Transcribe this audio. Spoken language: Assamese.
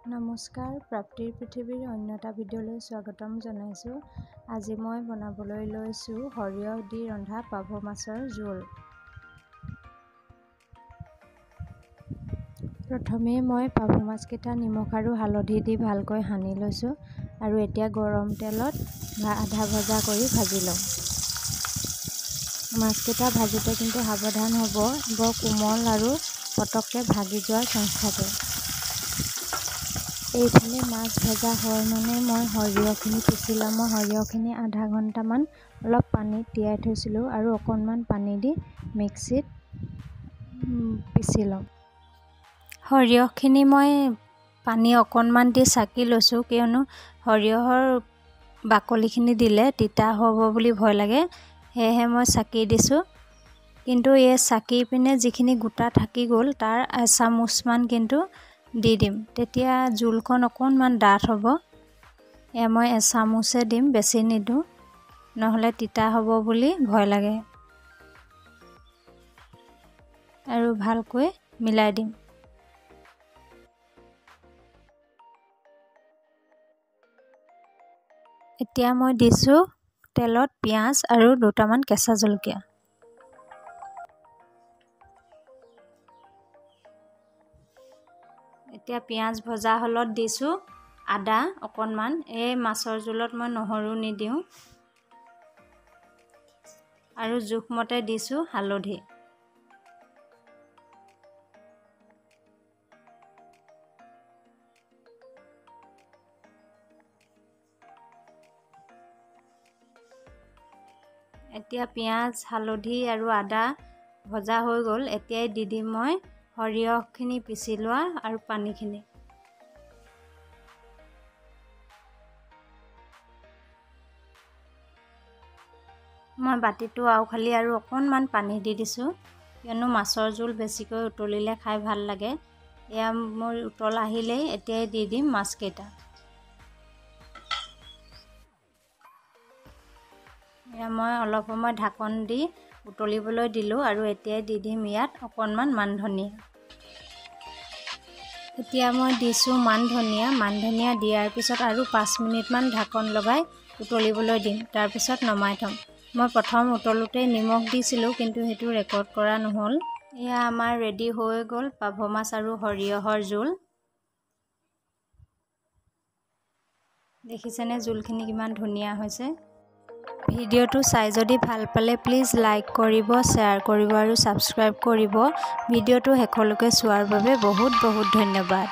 নমস্কাৰ, প্ৰাপ্তিৰ পৃথিৱীৰ অন্য এটা ভিডিঅ'লৈ স্বাগতম জনাইছোঁ। আজি মই বনাবলৈ লৈছোঁ সৰিয়হ দি ৰন্ধা পাভ মাছৰ জোল। প্ৰথমে মই পাভ মাছকেইটা নিমখ আৰু হালধি দি ভালকৈ সানি লৈছোঁ আৰু এতিয়া গৰম তেলত আধা ভজা কৰি ভাজি লওঁ। মাছকেইটা ভাজোঁতে কিন্তু সাৱধান হ'ব, বৰ কোমল আৰু পটককৈ ভাগি যোৱাৰ চান্স থাকে। এইফালে মাছ ভজা হয় মানে মই সৰিয়হখিনি পিচি ল'ম। মই সৰিয়হখিনি আধা ঘণ্টামান অলপ পানীত তিয়াই থৈছিলোঁ আৰু অকণমান পানী দি মিক্সিত পিচি ল'ম। সৰিয়হখিনি মই পানী অকণমান দি চাকি লৈছোঁ, কিয়নো সৰিয়হৰ বাকলিখিনি দিলে তিতা হ'ব বুলি ভয় লাগে, সেয়েহে মই চাকি দিছোঁ। কিন্তু এই চাকি পিনে যিখিনি গোটা থাকি গ'ল তাৰ এচামুচমান কিন্তু দি দিম, তেতিয়া জোলখন অকণমান ডাঠ হ'ব। মই এচামুচে দিম, বেছি নিদিওঁ, নহ'লে তিতা হ'ব বুলি ভয় লাগে। আৰু ভালকৈ মিলাই দিম। এতিয়া মই দিছোঁ তেলত পিঁয়াজ আৰু দুটামান কেঁচা জলকীয়া। এতিয়া পিঁয়াজ ভজা হ'লত দিছোঁ আদা অকণমান। এই মাছৰ জোলত মই নহৰু নিদিওঁ। আৰু জোখমতে দিছোঁ হালধি। এতিয়া পিঁয়াজ, হালধি আৰু আদা ভজা হৈ গ'ল। এতিয়াই দি দিম মই সৰিয়হখিনি পিচি লোৱা আৰু পানীখিনি। মই বাতিটো আওখালি আৰু অকণমান পানী দি দিছোঁ, কিয়নো মাছৰ জোল বেছিকৈ উতলিলে খাই ভাল লাগে। এয়া মোৰ উতল আহিলেই এতিয়াই দি দিম মাছকেইটা। এয়া মই অলপ সময় ঢাকন দি উতলিবলৈ দিলোঁ আৰু এতিয়াই দি দিম ইয়াত অকণমান মান ধনিয়া। এতিয়া মই দিছোঁ মান ধনিয়া দিয়াৰ পিছত আৰু 5 মিনিটমান ঢাকন লগাই উতলিবলৈ দিম, তাৰপিছত নমাই থ'ম। মই প্ৰথম উতলোতেই নিমখ দিছিলোঁ, কিন্তু সেইটো ৰেকৰ্ড কৰা নহ'ল। এয়া আমাৰ ৰেডি হৈ গ'ল পাভ মাছ আৰু সৰিয়হৰ জোল। দেখিছেনে জোলখিনি কিমান ধুনীয়া হৈছে। ভিডিঅ'টো চাই যদি ভাল পালে প্লিজ লাইক কৰিব, শ্বেয়াৰ কৰিব আৰু ছাবস্ক্ৰাইব কৰিব। ভিডিঅ'টো শেষলৈকে চোৱাৰ বাবে বহুত বহুত ধন্যবাদ।